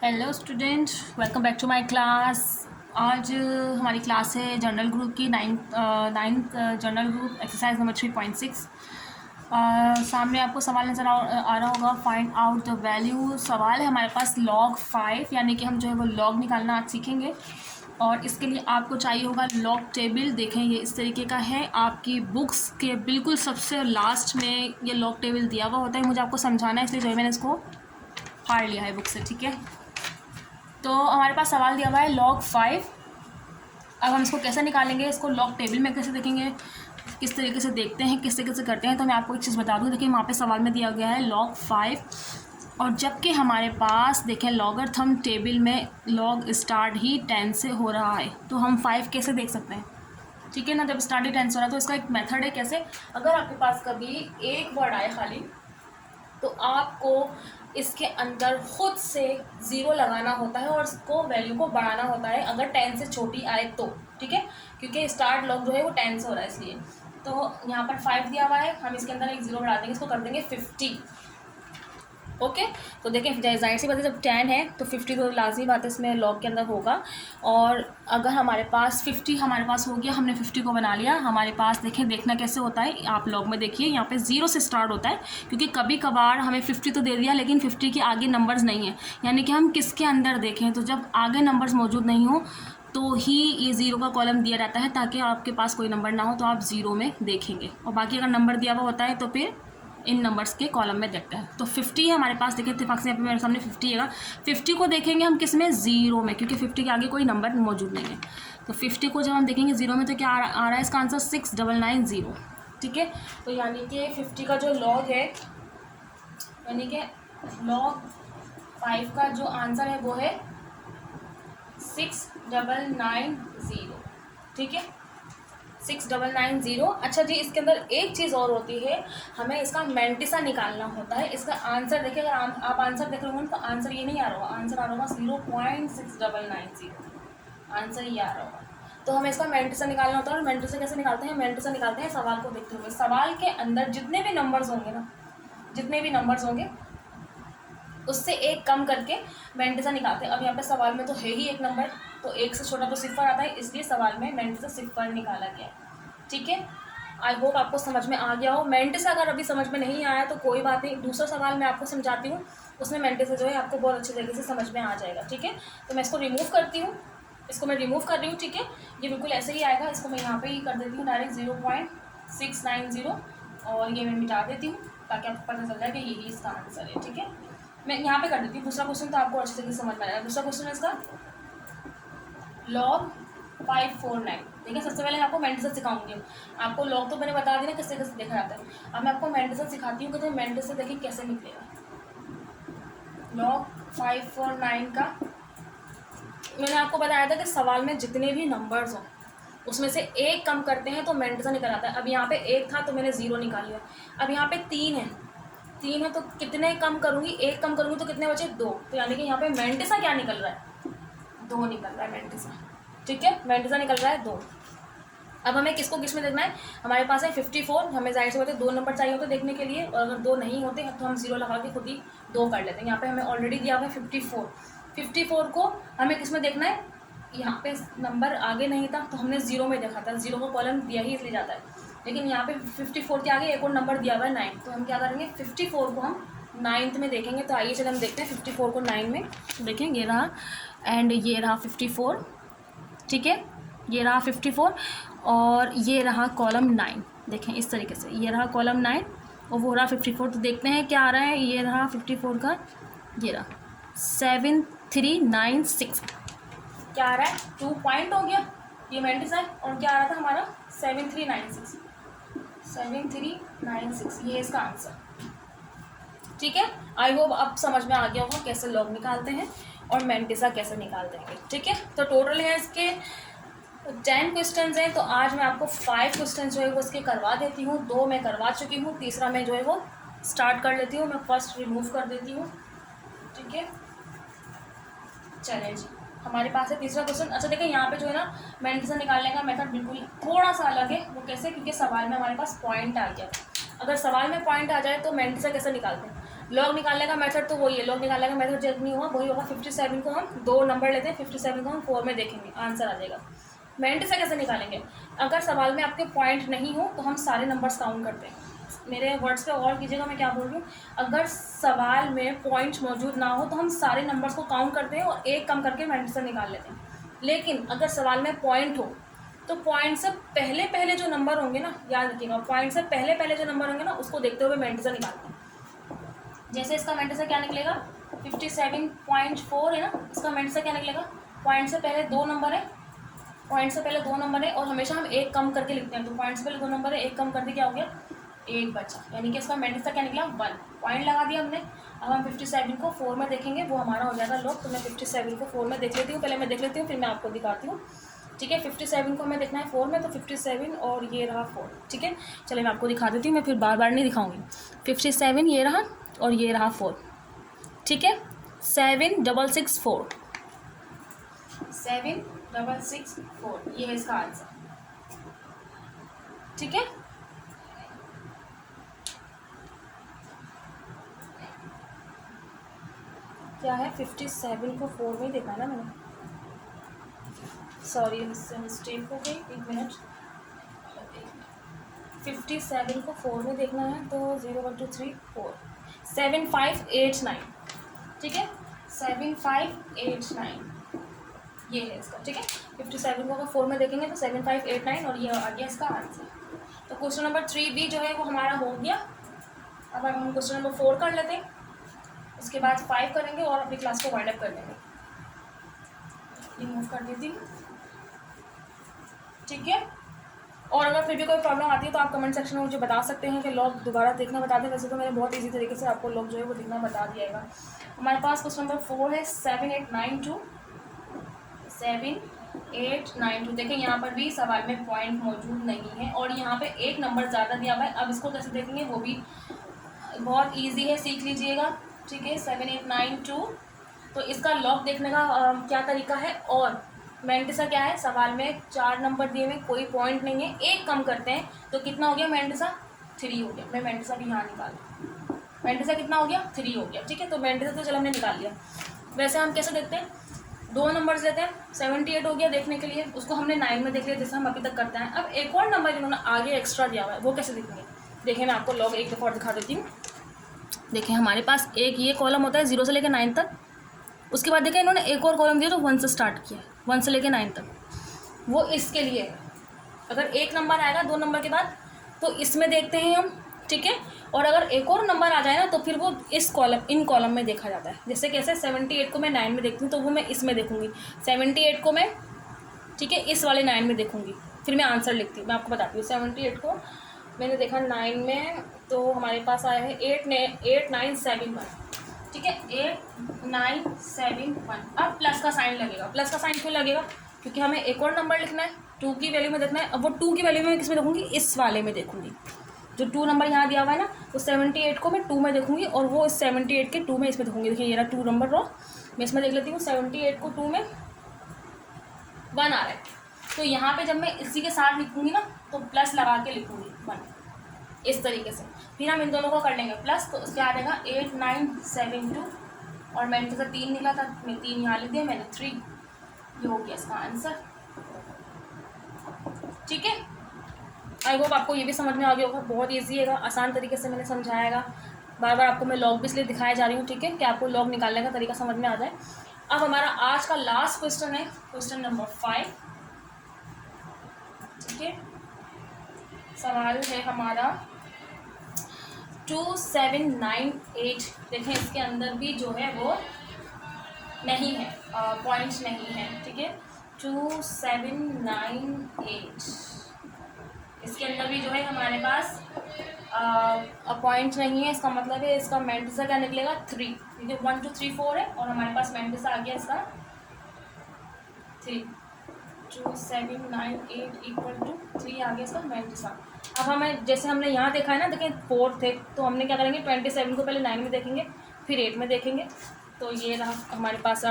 Hello student, welcome back to my class. आज हमारी class है जनरल ग्रुप की ninth general group exercise number 3.6। सामने आपको सवाल नज़र आ रहा होगा, फाइंड आउट द वैल्यू। सवाल है हमारे पास log 5, यानी कि हम जो है वो log निकालना आज सीखेंगे। और इसके लिए आपको चाहिए होगा log टेबल। देखें, ये इस तरीके का है, आपकी बुक्स के बिल्कुल सबसे लास्ट में ये log टेबल दिया हुआ होता है। मुझे आपको समझाना है, इसलिए जो है मैंने इसको फाड़ लिया है बुक से, ठीक है। तो हमारे पास सवाल दिया हुआ है log 5। अब हम इसको कैसे निकालेंगे, इसको log टेबल में कैसे देखेंगे, किस तरीके से देखते हैं, किस तरीके से करते हैं। तो मैं आपको एक चीज़ बता दूं, देखिए वहाँ पे सवाल में दिया गया है log 5, और जबकि हमारे पास देखें लॉगरिथम टेबल में log स्टार्ट ही 10 से हो रहा है, तो हम 5 कैसे देख सकते हैं, ठीक है ना। जब स्टार्ट ही 10 से हो रहा है तो इसका एक मेथड है कैसे। अगर आपके पास कभी एक वर्ड आए खाली, तो आपको इसके अंदर खुद से ज़ीरो लगाना होता है और इसको वैल्यू को बढ़ाना होता है अगर 10 से छोटी आए तो, ठीक है। क्योंकि स्टार्ट लॉग जो है वो 10 से हो रहा है, इसलिए तो यहाँ पर 5 दिया हुआ है, हम इसके अंदर एक ज़ीरो बढ़ा देंगे, इसको कर देंगे 50। ओके, तो देखें जाहिर सी बात है, जब 10 है तो 50 तो लाजमी बात है इसमें लॉग के अंदर होगा। और अगर हमारे पास 50 हमारे पास हो गया, हमने 50 को बना लिया, हमारे पास देखें देखना कैसे होता है। आप लॉग में देखिए, यहाँ पे 0 से स्टार्ट होता है, क्योंकि कभी कभार हमें 50 तो दे दिया लेकिन 50 के आगे नंबर्स नहीं है, यानी कि हम किसके अंदर देखें, तो जब आगे नंबर्स मौजूद नहीं हो तो ही ये ज़ीरो का कॉलम दिया जाता है, ताकि आपके पास कोई नंबर ना हो तो आप ज़ीरो में देखेंगे। और बाकी अगर नंबर दिया हुआ होता है तो फिर इन नंबर्स के कॉलम में देखते हैं। तो 50 है हमारे पास, देखिए इत्तेफाक से यहाँ पे मेरे सामने 50 है। 50 को देखेंगे हम किस में, ज़ीरो में, क्योंकि 50 के आगे कोई नंबर मौजूद नहीं है। तो 50 को जब हम देखेंगे ज़ीरो में, तो क्या आ रहा है इसका आंसर 6990, ठीक है। तो यानी कि 50 का जो लॉग है, यानी कि log 5 का जो आंसर है वो है 6990, ठीक है, 6990। अच्छा जी, इसके अंदर एक चीज़ और होती है, हमें इसका मैंटिसा निकालना होता है। इसका आंसर देखिए, अगर आप आंसर देख रहे होंगे तो आंसर ये नहीं आ रहा होगा, आंसर आ रहा होगा 0.6990, आंसर ये आ रहा होगा। तो हमें इसका मैंटिसा निकालना होता है। और मैंटिसा कैसे निकालते हैं, मैंटिसा निकालते हैं सवाल को देखते हुए। सवाल के अंदर जितने भी नंबर्स होंगे ना, जितने भी नंबर्स होंगे उससे एक कम करके मैंटिसा निकालते हैं। अब यहाँ पे सवाल में तो है ही एक नंबर, तो एक से छोटा तो सिफर आता है, इसलिए सवाल में मैंटिसा सिफर निकाला गया, ठीक है। आई होप आपको समझ में आ गया हो। मैंटिसा अगर अभी समझ में नहीं आया तो कोई बात नहीं, दूसरा सवाल मैं आपको समझाती हूँ, उसमें मैंटिसा जो है आपको बहुत अच्छे तरीके से समझ में आ जाएगा, ठीक है। तो मैं इसको रिमूव करती हूँ, इसको मैं रिमूव कर रही हूँ, ठीक है। ये बिल्कुल ऐसे ही आएगा, इसको मैं यहाँ पे ही कर देती हूँ डायरेक्ट 0.690, और ये मैं मिटा देती हूँ ताकि आपको पता चल जाए कि यही इसका आंसर है, ठीक है। मैं यहाँ पे कर देती हूँ दूसरा क्वेश्चन, तो आपको अच्छे तरीके से समझ में आएगा। दूसरा क्वेश्चन है इसका log 549, ठीक है। सबसे पहले मैं आपको मैंटिसा सिखाऊंगी। आपको log तो मैंने बता दी ना किससे कैसे देखा जाता है, अब मैं आपको मैंटिसा सिखाती हूँ कि तो मैंटिसा देखिए कैसे निकलेगा। log 549 का मैंने आपको बताया था कि सवाल में जितने भी नंबर्स हों उसमें से एक कम करते हैं तो मैंटिसा निकल आता है। अब यहाँ पे एक था तो मैंने ज़ीरो निकाल लिया। अब यहाँ पे तीन है तो कितने कम करूँगी, एक कम करूँगी तो कितने बचे, दो। तो यानी कि यहाँ पे मैंटिसा क्या निकल रहा है, दो निकल रहा है मैंटिसा, ठीक है। मैंटिसा निकल रहा है दो। अब हमें किसको किस में देखना है, हमारे पास है 54, हमें जाहिर से बात है दो नंबर चाहिए होते देखने के लिए, और अगर दो नहीं होते तो हम ज़ीरो लगा के खुद ही दो कर लेते हैं। यहाँ पे हमें ऑलरेडी दिया हुआ है 54 को हमें किस में देखना है, यहाँ पे नंबर आगे नहीं था तो हमने ज़ीरो में देखा था, ज़ीरो का कॉलम दिया ही इसलिए जाता है। लेकिन यहाँ पे 54 के आगे एक और नंबर दिया हुआ है 9, तो हम क्या करेंगे 54 को हम 9th में देखेंगे। तो आइए चलो हम देखते हैं 54 को 9 में देखेंगे। ये रहा, एंड ये रहा 54, ठीक है, ये रहा 54, और ये रहा कॉलम 9। देखें इस तरीके से, ये रहा कॉलम 9 और वो रहा 54। तो देखते हैं क्या आ रहा है, ये रहा 54 का, ये रहा 7396, क्या आ रहा है 2 पॉइंट हो गया, ये मैंटिसा है। और क्या आ रहा था हमारा 7396, ये इसका आंसर, ठीक है। आई होप अब समझ में आ गया होगा कैसे लॉग निकालते हैं और मैंटिसा कैसे निकालते हैं, ठीक है। तो टोटल है इसके 10 क्वेश्चन हैं, तो आज मैं आपको 5 क्वेश्चन जो है वो इसके करवा देती हूँ। 2 मैं करवा चुकी हूँ, तीसरा मैं जो है वो स्टार्ट कर लेती हूँ। मैं फर्स्ट रिमूव कर देती हूँ, ठीक है। चलें जी, हमारे पास है तीसरा क्वेश्चन। अच्छा देखिए यहाँ पे जो है ना मैंटिसा निकालने का मेथड बिल्कुल थोड़ा सा अलग है। वो कैसे, क्योंकि सवाल में हमारे पास पॉइंट आ गया। अगर सवाल में पॉइंट आ जाए तो मैंटिसा कैसे निकालते हैं, लॉग निकालने का मेथड तो वही है, लॉग निकालने का मेथड चेक नहीं हुआ, वही होगा 57 को हम दो नंबर लेते हैं, 57 को हम 4 में देखेंगे, आंसर आ जाएगा। मैंटिसा कैसे निकालेंगे? अगर सवाल में आपके पॉइंट नहीं हो तो हम सारे नंबर्स काउंट करते हैं। मेरे वर्ड्स पे गौर कीजिएगा मैं क्या बोल रही हूँ। अगर सवाल में पॉइंट मौजूद ना हो तो हम सारे नंबर्स को काउंट करते हैं और एक कम करके मैंटिसा निकाल लेते हैं। लेकिन अगर सवाल में पॉइंट हो तो पॉइंट से पहले पहले जो नंबर होंगे ना, याद रखिएगा, पॉइंट से पहले पहले जो नंबर होंगे ना उसको देखते हुए मैंटिसा निकालते हैं। जैसे इसका मैंटिसा क्या निकलेगा, 57.4 है ना, इसका मैंटिसा क्या निकलेगा, पॉइंट से पहले दो नंबर है, पॉइंट से पहले दो नंबर है और हमेशा हम एक कम करके लिखते हैं, तो पॉइंट से पहले दो नंबर है, एक कम कर दिया, क्या हो गया, एक बचा, यानी कि इसका मैंटिसा क्या निकला, 1 पॉइंट लगा दिया हमने। अब हम 57 को 4 में देखेंगे, वो हमारा हो जाएगा लॉग। तो मैं 57 को 4 में देख लेती हूँ, पहले मैं देख लेती हूँ फिर मैं आपको दिखाती हूँ, ठीक है। 57 को हमें देखना है 4 में, तो 57 और ये रहा 4, ठीक है। चलिए मैं आपको दिखा देती हूँ, मैं फिर बार बार नहीं दिखाऊंगी। 57 ये रहा और ये रहा 4, ठीक है। 7664, 7664 ये है इसका आंसर, ठीक है। क्या है, 57 को 4 में ही देखा है ना मैंने, सॉरी इससे मिस्टेक हो गई, एक मिनट। 57 को 4 में देखना है तो 0 1 2 3 4 7589, ठीक है, 7589 ये है इसका, ठीक है। 57 को अगर 4 में देखेंगे तो 7589 और ये आ गया इसका आंसर। तो क्वेश्चन नंबर 3B जो है वो हमारा हो गया। अब हम क्वेश्चन नंबर 4 कर लेते हैं, उसके बाद 5 करेंगे और अपनी क्लास को वाइंड अप कर देंगे। रिमूव कर देती हूँ, ठीक है। और अगर फिर भी कोई प्रॉब्लम आती है तो आप कमेंट सेक्शन में मुझे बता सकते हैं कि लॉग दोबारा देखना बता दें। वैसे तो मैंने बहुत इजी तरीके से आपको लॉग जो है वो देखना बता दिया है। हमारे पास क्वेश्चन नंबर 4 है 7892, 7892। देखें यहाँ पर भी सवाल में पॉइंट मौजूद नहीं है और यहाँ पे एक नंबर ज़्यादा दिया हुआ है। अब इसको कैसे देखेंगे वो भी बहुत ईजी है, सीख लीजिएगा, ठीक है। 7892, तो इसका लॉग देखने का क्या तरीका है, और मैंटिसा क्या है, सवाल में 4 नंबर दिए हुए, कोई पॉइंट नहीं है, एक कम करते हैं तो कितना हो गया मैंटिसा, 3 हो गया। मैं मैंटिसा भी यहाँ निकाल, मैंटिसा कितना हो गया, 3 हो गया, ठीक है। तो मैंटिसा तो चलो हमने निकाल लिया। वैसे हम कैसे देखते हैं, दो नंबर्स लेते हैं, 78 हो गया देखने के लिए, उसको हमने 9 में देख लिया जैसे हम अभी तक करते हैं। अब एक और नंबर इन्होंने आगे एक्स्ट्रा दिया हुआ है, वो कैसे देखेंगे, देखिए मैं आपको लॉग एक दफ़ा और दिखा देती हूँ। देखिए हमारे पास एक ये कॉलम होता है 0 से लेकर 9 तक, उसके बाद देखिए इन्होंने एक और कॉलम दिया जो 1 से स्टार्ट किया, 1 से लेकर 9 तक, वो इसके लिए है। अगर एक नंबर आएगा 2 नंबर के बाद तो इसमें देखते हैं हम, ठीक है। और अगर एक और नंबर आ जाए ना तो फिर वो इस कॉलम, इन कॉलम में देखा जाता है। जैसे कैसे 78 को मैं 9 में देखती हूँ तो वो मैं इसमें देखूँगी, 78 को मैं, ठीक है, इस वाले 9 में देखूँगी, फिर मैं आंसर लिखती हूँ। मैं आपको बताती हूँ, 78 को मैंने देखा 9 में, तो हमारे पास आया है 8971, ठीक है, 8971। अब प्लस का साइन लगेगा, प्लस का साइन क्यों लगेगा, क्योंकि हमें एक और नंबर लिखना है, 2 की वैल्यू में देखना है। अब वो 2 की वैल्यू में किस में देखूँगी, इस वाले में देखूँगी, जो 2 नंबर यहाँ दिया हुआ है ना, तो 78 को मैं 2 में देखूँगी और वो इस 78 के 2 में इसमें देखूँगी। देखिए ये रहा 2 नंबर रो, मैं इसमें देख लेती हूँ, 78 को 2 में 1 आ रहा है, तो यहाँ पे जब मैं इसी के साथ लिखूँगी ना तो प्लस लगा के लिखूँगी 1, इस तरीके से। फिर हम इन दोनों को कर लेंगे प्लस, तो उसके आ जाएगा 8972 और मैंने जैसा 3 निकला था, मैं 3 यहाँ लिख दिया मैंने, 3, ये हो गया इसका आंसर, ठीक है। आई होप आपको ये भी समझ में आ गया होगा, बहुत ईजी है, आसान तरीके से मैंने समझाएगा। बार बार आपको मैं लॉग भी इसलिए दिखाया जा रही हूँ, ठीक है, कि आपको लॉग निकालने का तरीका समझ में आ जाए। अब हमारा आज का लास्ट क्वेश्चन है क्वेश्चन नंबर 5, ठीक है। सवाल है हमारा 2798। देखें इसके अंदर भी जो है वो नहीं है, पॉइंट्स नहीं है, ठीक है। 2798 इसके अंदर भी जो है हमारे पास पॉइंट नहीं है। इसका मतलब है इसका मैंटिसा क्या निकलेगा, 3, क्योंकि 1 2 3 4 है और हमारे पास मैंटिसा आ गया इसका 3। 2798 इक्वल टू 3 आ गया इसका मैंटिसा। अब हमें जैसे हमने यहाँ देखा है ना, देखें 4 थे, तो हमने क्या करेंगे, 27 को पहले 9 में देखेंगे, फिर 8 में देखेंगे, तो ये रहा हमारे पास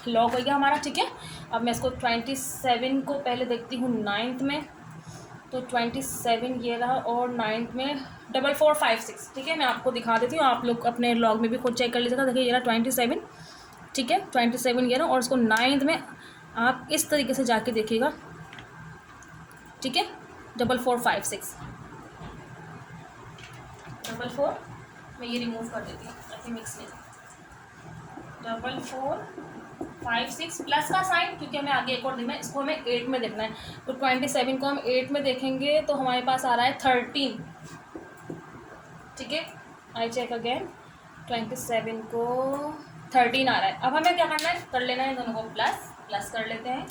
लॉग हो गया हमारा, ठीक है। अब मैं इसको 27 को पहले देखती हूँ 9th में, तो 27 ये रहा और 9th में 4456, ठीक है। मैं आपको दिखा देती हूँ, आप लोग अपने लॉग में भी खुद चेक कर लीजिएगा। देखिए ये रहा 27, ठीक है, 27 ये रहा, और उसको 9th में आप इस तरीके से जाके देखिएगा, ठीक है। 4456 44, मैं ये रिमूव कर देती हूँ ऐसे मिक्स नहीं। 4456 प्लस का साइन, क्योंकि हमें आगे एक और देखना है, इसको हमें 8 में देखना है। तो 27 को हम 8 में देखेंगे तो हमारे पास आ रहा है 13, ठीक है। आई चेक अगेन, 27 को 13 आ रहा है। अब हमें क्या करना है, कर लेना है दोनों को प्लस कर लेते हैं।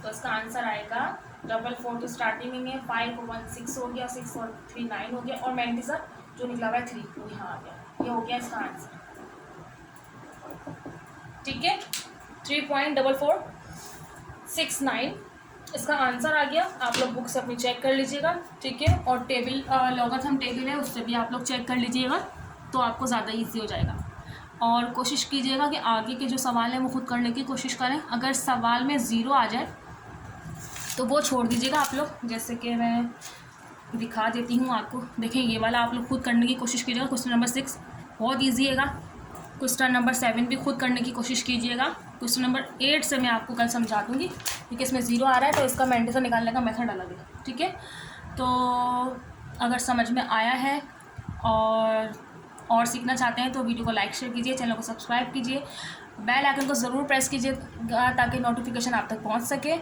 तो इसका आंसर आएगा 44 तो स्टार्टिंग में है, 5 को 1 6 हो गया, 6 और 3 9 हो गया, और मैंटिसा जो निकला हुआ है 3 वो यहाँ आ गया। ये हो गया इसका आंसर, ठीक है। 3.4469 इसका आंसर आ गया। आप लोग बुक से अपनी चेक कर लीजिएगा, ठीक है। और टेबल लॉगरिथम टेबल है उससे भी आप लोग चेक कर लीजिएगा, तो आपको ज़्यादा ईजी हो जाएगा। और कोशिश कीजिएगा कि आगे के जो सवाल हैं वो खुद करने की कोशिश करें। अगर सवाल में 0 आ जाए तो वो छोड़ दीजिएगा आप लोग। जैसे कि मैं दिखा देती हूँ आपको, देखें ये वाला आप लोग खुद करने की कोशिश कीजिएगा। क्वेश्चन नंबर 6 बहुत ईजी है। क्वेश्चन नंबर 7 भी खुद करने की कोशिश कीजिएगा। क्वेश्चन नंबर 8 से मैं आपको कल समझा दूँगी, क्योंकि इसमें 0 आ रहा है तो इसका मैंटिसा निकालने का मेथड अलग है, ठीक है। तो अगर समझ में आया है और सीखना चाहते हैं तो वीडियो को लाइक शेयर कीजिए, चैनल को सब्सक्राइब कीजिए, बेल आइकन को ज़रूर प्रेस कीजिएगा ताकि नोटिफिकेशन आप तक पहुंच सके।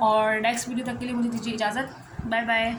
और नेक्स्ट वीडियो तक के लिए मुझे दीजिए इजाज़त। Bye bye.